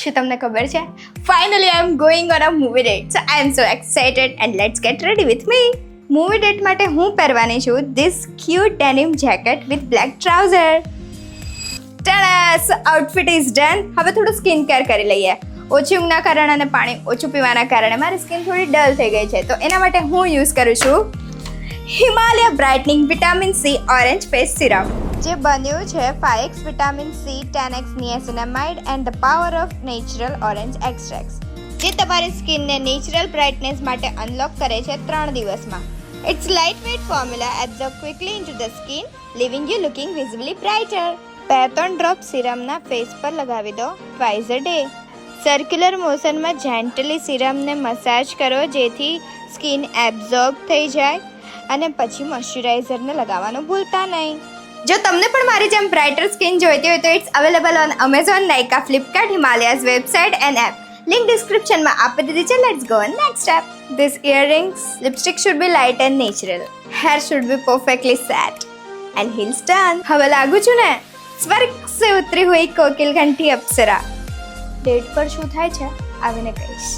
શું તમને ખબર છે? Finally I am going on a movie date. So I am so excited and let's get ready with me. Movie date માટે હું પહેરવાની છું this cute denim jacket with black trouser. Tada! So outfit is done. હવે થોડું skin care કરી લઈએ. ઓછી ઊંઘના કારણે અને પાણી ઓછું પીવાના કારણે મારી સ્કિન થોડી ડલ થઈ ગઈ છે, તો એના માટે હું યુઝ કરું છું Himalaya brightening vitamin C orange face serum, જે બન્યું છે 5x vitamin C 10x niacinamide and the power of natural orange extracts, જે તમારી સ્કિનને નેચરલ બ્રાઇટનેસ માટે અનલોક કરે છે 3 દિવસમાં. It's light weight formula absorb quickly into the skin, leaving you looking visibly brighter. 2-3 drop સિરમના ફેસ પર લગાવી દો ટ્વાઇસ અ ડે. સર્ક્યુલર મોશનમાં જેન્ટલી સિરમને મસાજ કરો જેથી સ્કિન એબ્ઝોર્બ થઈ જાય, અને પછી મોઇશ્ચરાઇઝરને લગાવવાનું ભૂલતા નહીં. જો તમને પણ મારી જેમ બ્રાઇટર સ્કિન જોઈતી હોય તો it's available on Amazon, Nykaa, Flipkart, Himalayas website and app. Link ડિસ્ક્રિપ્શનમાં આપી દીધી છે. Let's go on next step. This earrings lipstick should be light and natural. Hair should be perfectly set and heels done. હવે લાગુ છું ને સ્વર્ગ સે ઉતરી હુઈ કોકિલ ઘંટી અપ્સરા. ડેટ પર શું થાય છે આવીને કહીશ.